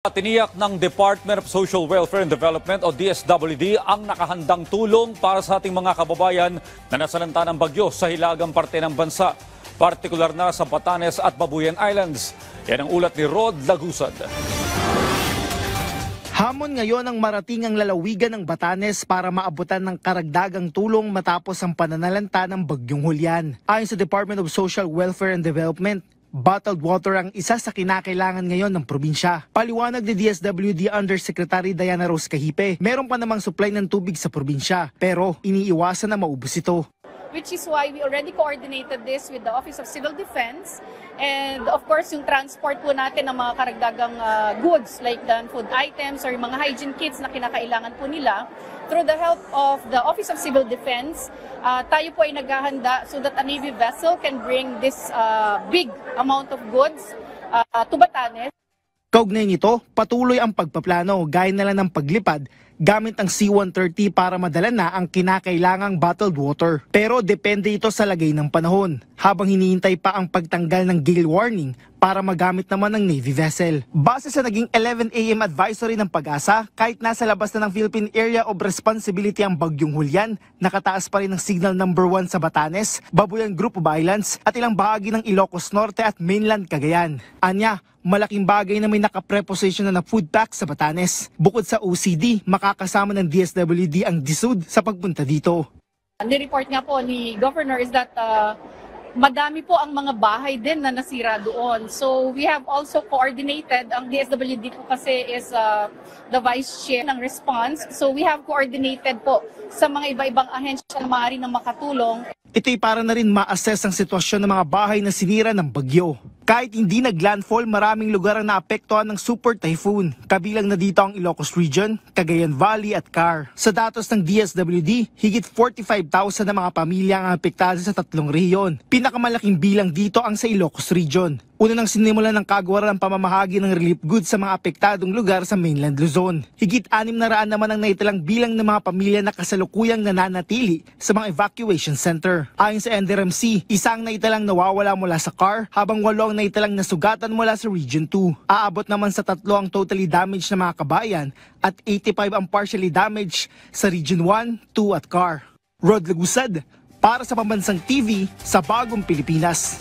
Tiniyak ng Department of Social Welfare and Development o DSWD ang nakahandang tulong para sa ating mga kababayan na nasalanta ng bagyo sa hilagang parte ng bansa, partikular na sa Batanes at Babuyan Islands. Yan ang ulat ni Rod Lagusad. Hamon ngayon ang marating ang lalawigan ng Batanes para maabutan ng karagdagang tulong matapos ang pananalanta ng bagyong Julian. Ayon sa Department of Social Welfare and Development, bottled water ang isa sa kinakailangan ngayon ng probinsya. Paliwanag ni DSWD Undersecretary Diana Rose Cahipe, meron pa namang supply ng tubig sa probinsya pero iniiwasan na maubos ito. Which is why we already coordinated this with the Office of Civil Defense and of course yung transport po natin ng mga karagdagang goods like the food items or yung mga hygiene kits na kinakailangan po nila. Through the help of the Office of Civil Defense, tayo po ay naghahanda so that a Navy vessel can bring this big amount of goods to Batanes. Kaugnay nito, patuloy ang pagpaplano gaya na lang ng paglipad gamit ang C-130 para madala na ang kinakailangang bottled water. Pero depende ito sa lagay ng panahon habang hinihintay pa ang pagtanggal ng gale warning para magamit naman ng Navy vessel. Base sa naging 11 AM advisory ng Pag-asa, kahit nasa labas na ng Philippine Area of Responsibility ang bagyong Julian, nakataas pa rin ang signal number 1 sa Batanes, Babuyan Group of Islands at ilang bahagi ng Ilocos Norte at mainland Cagayan. Anya, malaking bagay na may nakapreposition na food pack sa Batanes. Bukod sa OCD, makakasama ng DSWD ang DSUD sa pagpunta dito. Ni-report nga po ni Governor is that madami po ang mga bahay din na nasira doon. So we have also coordinated, ang DSWD po kasi is the vice chair ng response. So we have coordinated po sa mga iba-ibang ahensya na maaari na makatulong. Ito'y para na rin ma-assess ang sitwasyon ng mga bahay na sinira ng bagyo. Kahit hindi naglandfall, maraming lugar ang naapektuhan ng super typhoon. Kabilang na dito ang Ilocos Region, Cagayan Valley at CAR. Sa datos ng DSWD, higit 45,000 na mga pamilya ang apektado sa tatlong rehiyon. Pinakamalaking bilang dito ang sa Ilocos Region. Una nang sinimulan ng kagawaran ang pamamahagi ng relief goods sa mga apektadong lugar sa mainland Luzon. Higit 600 naman ang naitalang bilang ng mga pamilya na kasalukuyang nananatili sa mga evacuation center. Ayon sa NDRMC, isang naitalang nawawala mula sa CAR habang 8 ang naitalang nasugatan mula sa Region 2. Aabot naman sa 3 ang totally damaged na mga kabayan at 85 ang partially damaged sa Region 1, 2 at CAR. Rod Lagusad para sa Pambansang TV sa Bagong Pilipinas.